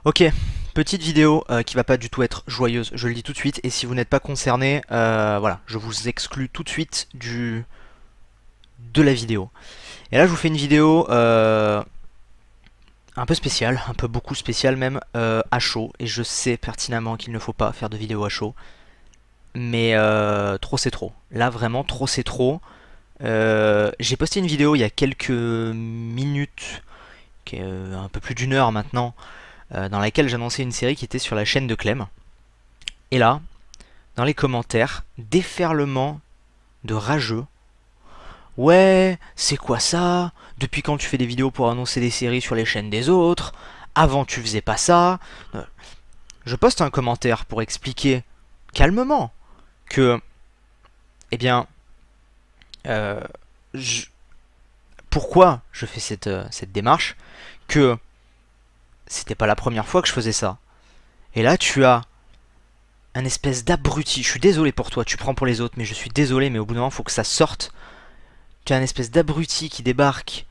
Ok, petite vidéo qui va pas du tout être joyeuse, je le dis tout de suite, et si vous n'êtes pas concerné, voilà, je vous exclus tout de suite de la vidéo. Et là je vous fais une vidéo un peu spéciale, un peu beaucoup spéciale même, à chaud, et je sais pertinemment qu'il ne faut pas faire de vidéo à chaud, mais trop c'est trop. Là vraiment trop c'est trop. J'ai posté une vidéo il y a quelques minutes, qui est un peu plus d'une heure maintenant, dans laquelle j'annonçais une série qui était sur la chaîne de Clem. Et là, dans les commentaires, déferlement de rageux. Ouais, c'est quoi ça? Depuis quand tu fais des vidéos pour annoncer des séries sur les chaînes des autres? Avant tu faisais pas ça. Je poste un commentaire pour expliquer calmement que, eh bien, euh, je- pourquoi je fais cette démarche, que c'était pas la première fois que je faisais ça. Et là tu as un espèce d'abruti, je suis désolé pour toi, tu prends pour les autres, mais je suis désolé, mais au bout d'un moment, faut que ça sorte. Tu as un espèce d'abruti qui débarque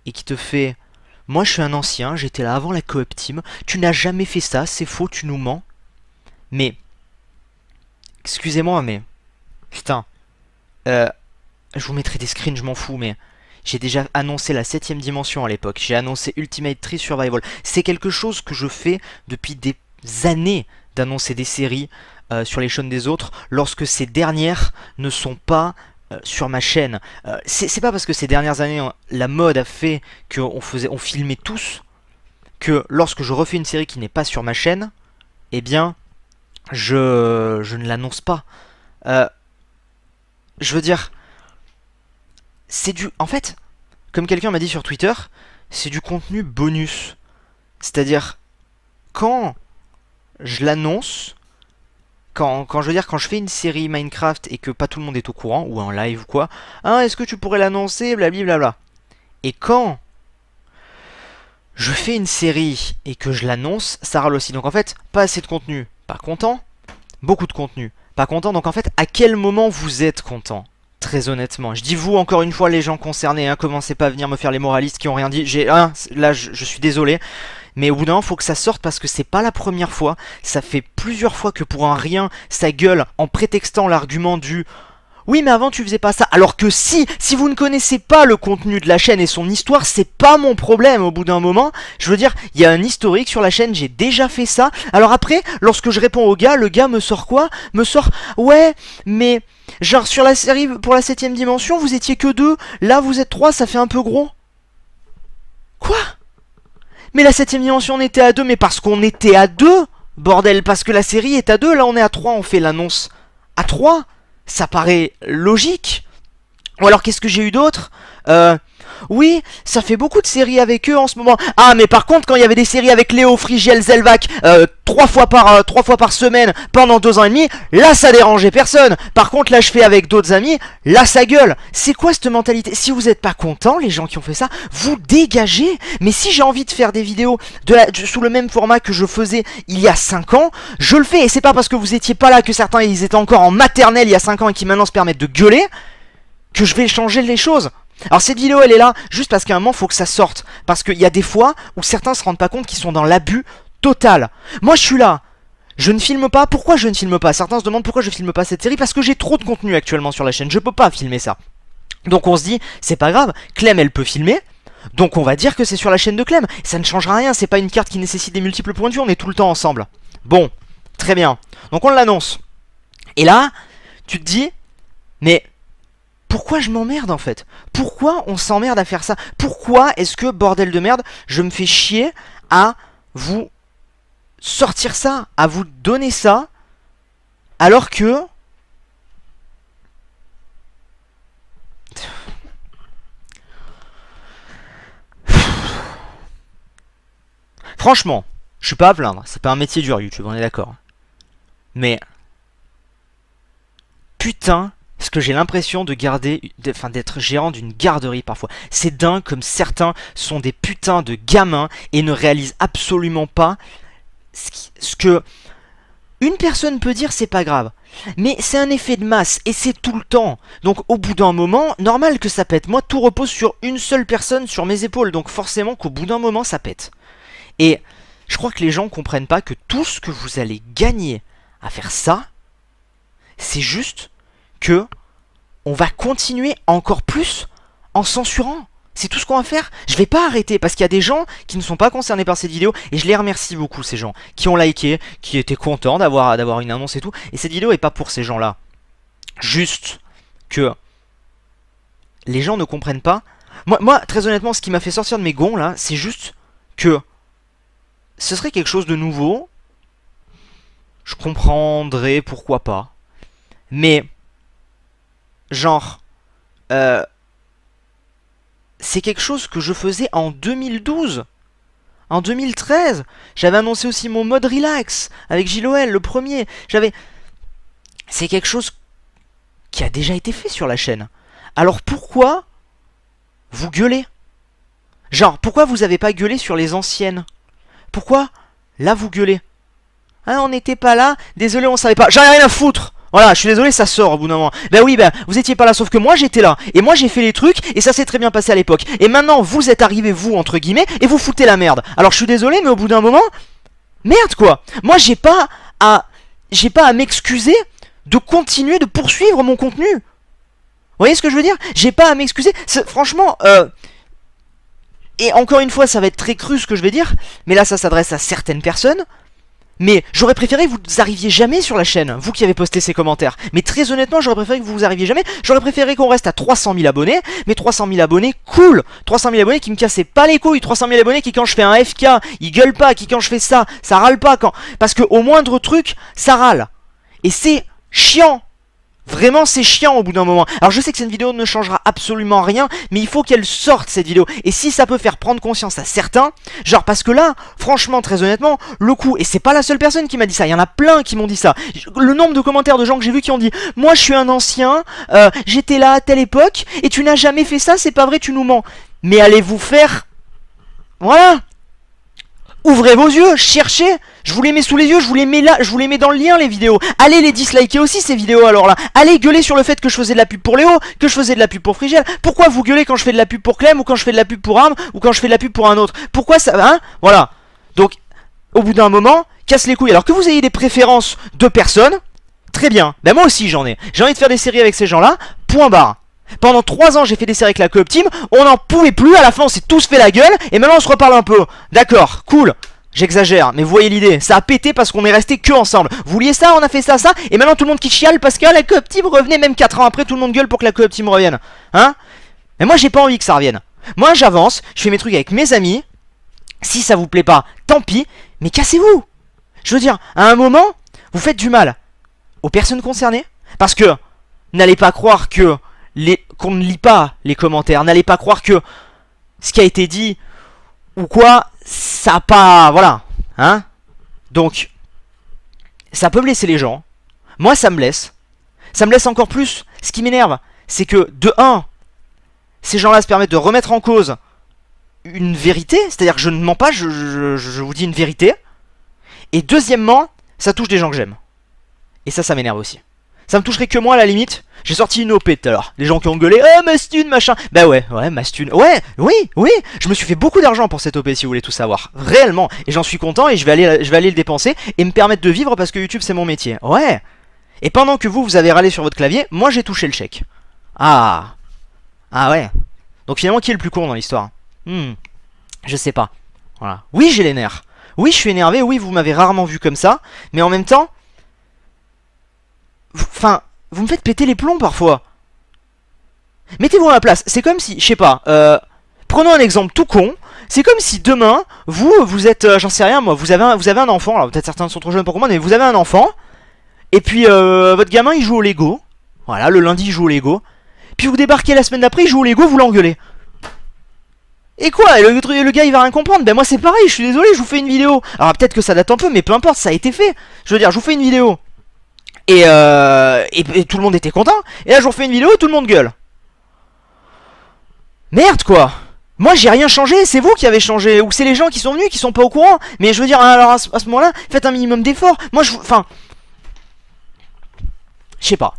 et qui te fait: moi je suis un ancien, j'étais là avant la coop team, tu n'as jamais fait ça, c'est faux, tu nous mens. Mais, excusez-moi, mais, putain, euh, je vous mettrai des screens, je m'en fous, mais j'ai déjà annoncé la 7ème dimension à l'époque, j'ai annoncé Ultimate Tree Survival. C'est quelque chose que je fais depuis des années, d'annoncer des séries sur les chaînes des autres lorsque ces dernières ne sont pas sur ma chaîne. C'est pas parce que ces dernières années la mode a fait on filmait tous, que lorsque je refais une série qui n'est pas sur ma chaîne, eh bien je ne l'annonce pas. Euh, je veux dire, c'est du... En fait, comme quelqu'un m'a dit sur Twitter, c'est du contenu bonus. C'est-à-dire, quand je l'annonce, quand je veux dire, quand je fais une série Minecraft et que pas tout le monde est au courant, ou en live ou quoi, hein, est-ce que tu pourrais l'annoncer, blablabla. Et quand je fais une série et que je l'annonce, ça râle aussi. Donc en fait, pas assez de contenu, pas content, beaucoup de contenu, pas content. Donc en fait, à quel moment vous êtes content? Très honnêtement, je dis vous encore une fois, les gens concernés, hein, commencez pas à venir me faire les moralistes qui ont rien dit. Là, je suis désolé, mais au bout d'un moment, faut que ça sorte parce que c'est pas la première fois. Ça fait plusieurs fois que pour un rien, ça gueule en prétextant l'argument du: oui, mais avant tu faisais pas ça. Alors que si vous ne connaissez pas le contenu de la chaîne et son histoire, c'est pas mon problème au bout d'un moment. Je veux dire, il y a un historique sur la chaîne, j'ai déjà fait ça. Alors après, lorsque je réponds au gars, le gars me sort quoi? Me sort: ouais, mais genre sur la série pour la 7ème dimension, vous étiez que 2. Là, vous êtes 3, ça fait un peu gros. Quoi? Mais la 7ème dimension, on était à 2, mais parce qu'on était à 2, bordel, parce que la série est à 2, là on est à 3, on fait l'annonce à 3. Ça paraît logique. Ou alors qu'est-ce que j'ai eu d'autre? Oui, ça fait beaucoup de séries avec eux en ce moment. Ah, mais par contre, quand il y avait des séries avec Léo, Frigiel, Zelvac, 3 fois par semaine pendant 2 ans et demi, là ça dérangeait personne. Par contre, là je fais avec d'autres amis, là ça gueule. C'est quoi cette mentalité? Si vous êtes pas content, les gens qui ont fait ça, vous dégagez. Mais si j'ai envie de faire des vidéos sous le même format que je faisais il y a 5 ans, je le fais. Et c'est pas parce que vous étiez pas là, que certains ils étaient encore en maternelle il y a 5 ans et qui maintenant se permettent de gueuler, que je vais changer les choses. Alors cette vidéo elle est là juste parce qu'à un moment faut que ça sorte. Parce qu'il y a des fois où certains se rendent pas compte qu'ils sont dans l'abus total. Moi je suis là, je ne filme pas. Pourquoi je ne filme pas? Certains se demandent pourquoi je filme pas cette série. Parce que j'ai trop de contenu actuellement sur la chaîne, je peux pas filmer ça. Donc on se dit, c'est pas grave, Clem elle peut filmer, donc on va dire que c'est sur la chaîne de Clem. Ça ne changera rien, c'est pas une carte qui nécessite des multiples points de vue, on est tout le temps ensemble. Bon, très bien. Donc on l'annonce. Et là, tu te dis, mais pourquoi je m'emmerde en fait? Pourquoi on s'emmerde à faire ça? Pourquoi est-ce que, bordel de merde, je me fais chier à vous sortir ça, à vous donner ça, alors que... Franchement, je suis pas à plaindre, c'est pas un métier dur YouTube, on est d'accord. Mais, putain, est-ce que j'ai l'impression de garder, enfin d'être gérant d'une garderie parfois. C'est dingue comme certains sont des putains de gamins et ne réalisent absolument pas ce que une personne peut dire, c'est pas grave. Mais c'est un effet de masse et c'est tout le temps. Donc au bout d'un moment, normal que ça pète. Moi, tout repose sur une seule personne sur mes épaules. Donc forcément qu'au bout d'un moment, ça pète. Et Je crois que les gens comprennent pas que tout ce que vous allez gagner à faire ça, c'est juste que on va continuer encore plus en censurant. C'est tout ce qu'on va faire. Je vais pas arrêter parce qu'il y a des gens qui ne sont pas concernés par cette vidéo et je les remercie beaucoup, ces gens qui ont liké, qui étaient contents d'avoir une annonce et tout. Et cette vidéo est pas pour ces gens-là. Juste que les gens ne comprennent pas. Moi, très honnêtement, ce qui m'a fait sortir de mes gonds là, c'est juste que ce serait quelque chose de nouveau. Je comprendrais pourquoi pas. Mais genre c'est quelque chose que je faisais en 2012. En 2013, j'avais annoncé aussi mon mode relax avec JLOL, le premier. C'est quelque chose qui a déjà été fait sur la chaîne. Alors pourquoi vous gueulez? Genre, pourquoi vous avez pas gueulé sur les anciennes? Pourquoi là vous gueulez? Ah, on n'était pas là, désolé, on savait pas. J'en ai rien à foutre. Voilà, je suis désolé, ça sort au bout d'un moment. Ben oui, ben, vous étiez pas là, sauf que moi j'étais là. Et moi j'ai fait les trucs, et ça s'est très bien passé à l'époque. Et maintenant, vous êtes arrivés, vous, entre guillemets, et vous foutez la merde. Alors je suis désolé, mais au bout d'un moment, merde quoi. Moi j'ai pas à m'excuser de continuer de poursuivre mon contenu. Vous voyez ce que je veux dire? J'ai pas à m'excuser. Franchement, et encore une fois, ça va être très cru ce que je vais dire, mais là ça s'adresse à certaines personnes. Mais j'aurais préféré que vous arriviez jamais sur la chaîne, vous qui avez posté ces commentaires. Mais très honnêtement, j'aurais préféré que vous arriviez jamais. J'aurais préféré qu'on reste à 300 000 abonnés. Mais 300 000 abonnés, cool. 300 000 abonnés qui me cassaient pas les couilles. 300 000 abonnés qui, quand je fais un FK, ils gueulent pas. Qui, quand je fais ça râle pas. Parce que au moindre truc, ça râle. Et c'est chiant. Vraiment c'est chiant au bout d'un moment. Alors je sais que cette vidéo ne changera absolument rien, mais il faut qu'elle sorte cette vidéo. Et si ça peut faire prendre conscience à certains, genre parce que là, franchement très honnêtement, le coup, et c'est pas la seule personne qui m'a dit ça, il y en a plein qui m'ont dit ça. Le nombre de commentaires de gens que j'ai vus qui ont dit moi je suis un ancien, j'étais là à telle époque, et tu n'as jamais fait ça, c'est pas vrai, tu nous mens. Mais allez vous faire... Voilà. Ouvrez vos yeux, cherchez. Je vous les mets sous les yeux, je vous les mets là, je vous les mets dans le lien les vidéos. Allez les disliker aussi ces vidéos alors là. Allez gueuler sur le fait que je faisais de la pub pour Léo, que je faisais de la pub pour Frigel. Pourquoi vous gueulez quand je fais de la pub pour Clem ou quand je fais de la pub pour Arm ou quand je fais de la pub pour un autre? Pourquoi ça, hein? Voilà. Donc au bout d'un moment, casse les couilles. Alors que vous ayez des préférences de personnes, très bien. Ben moi aussi j'en ai. J'ai envie de faire des séries avec ces gens-là. Point barre. Pendant 3 ans j'ai fait des séries avec la Coop Team, on n'en pouvait plus, à la fin on s'est tous fait la gueule, et maintenant on se reparle un peu. D'accord, cool, j'exagère, mais vous voyez l'idée, ça a pété parce qu'on est resté que ensemble. Vous vouliez ça, on a fait ça, et maintenant tout le monde qui chiale parce que la Coop Team revenait, même 4 ans après, tout le monde gueule pour que la Coop Team revienne. Hein? Mais moi j'ai pas envie que ça revienne. Moi j'avance, je fais mes trucs avec mes amis, si ça vous plaît pas, tant pis, mais cassez-vous. Je veux dire, à un moment, vous faites du mal aux personnes concernées, parce que, n'allez pas croire que qu'on ne lit pas les commentaires. N'allez pas croire que ce qui a été dit ou quoi, ça a pas... Voilà. Hein? Donc, ça peut blesser les gens. Moi, ça me laisse. Ça me laisse encore plus. Ce qui m'énerve, c'est que, de 1, ces gens-là se permettent de remettre en cause une vérité. C'est-à-dire que je ne mens pas, je vous dis une vérité. Et deuxièmement, ça touche des gens que j'aime. Et ça m'énerve aussi. Ça me toucherait que moi à la limite. J'ai sorti une OP tout à l'heure. Les gens qui ont gueulé, oh Mastune machin. Bah ouais, Mastune. Ouais, oui. Je me suis fait beaucoup d'argent pour cette OP si vous voulez tout savoir. Réellement. Et j'en suis content et je vais aller le dépenser et me permettre de vivre parce que YouTube c'est mon métier. Ouais. Et pendant que vous avez râlé sur votre clavier, moi j'ai touché le chèque. Ah. Ah ouais. Donc finalement qui est le plus con dans l'histoire? Je sais pas. Voilà. Oui j'ai les nerfs. Oui je suis énervé, oui vous m'avez rarement vu comme ça. Mais en même temps... Enfin, vous me faites péter les plombs parfois. Mettez-vous à ma place. C'est comme si, je sais pas, prenons un exemple tout con. C'est comme si demain, vous êtes, j'en sais rien moi, vous avez un enfant. Alors peut-être certains sont trop jeunes pour comprendre, mais vous avez un enfant. Et puis votre gamin il joue au Lego. Voilà, le lundi il joue au Lego. Puis vous débarquez la semaine d'après, il joue au Lego, vous l'engueulez. Et quoi? Et le gars il va rien comprendre. Ben moi c'est pareil, je suis désolé, je vous fais une vidéo. Alors peut-être que ça date un peu, mais peu importe, ça a été fait. Je veux dire, je vous fais une vidéo. Et tout le monde était content. Et là je vous refais une vidéo et tout le monde gueule. Merde quoi. Moi j'ai rien changé, c'est vous qui avez changé. Ou c'est les gens qui sont venus qui sont pas au courant. Mais je veux dire, alors à ce moment-là, faites un minimum d'efforts. Moi je... Enfin... Je sais pas.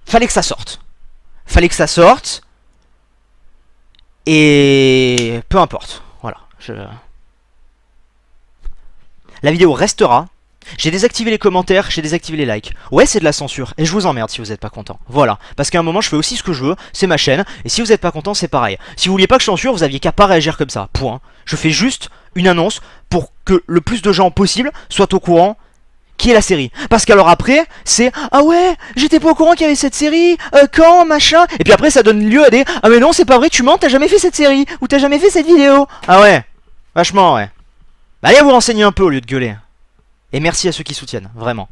Fallait que ça sorte. Fallait que ça sorte. Et peu importe, voilà. La vidéo restera. J'ai désactivé les commentaires, j'ai désactivé les likes. Ouais, c'est de la censure, et je vous emmerde si vous n'êtes pas content. Voilà, parce qu'à un moment, je fais aussi ce que je veux, c'est ma chaîne, et si vous n'êtes pas content, c'est pareil. Si vous vouliez pas que je censure, vous aviez qu'à pas réagir comme ça, point. Je fais juste une annonce pour que le plus de gens possible soient au courant qui est la série. Parce qu'alors après, c'est ah ouais, j'étais pas au courant qu'il y avait cette série, quand, machin. Et puis après, ça donne lieu à des ah mais non, c'est pas vrai, tu mens, t'as jamais fait cette série, ou t'as jamais fait cette vidéo. Ah ouais, vachement, ouais. Bah allez vous renseigner un peu au lieu de gueuler. Et merci à ceux qui soutiennent, vraiment.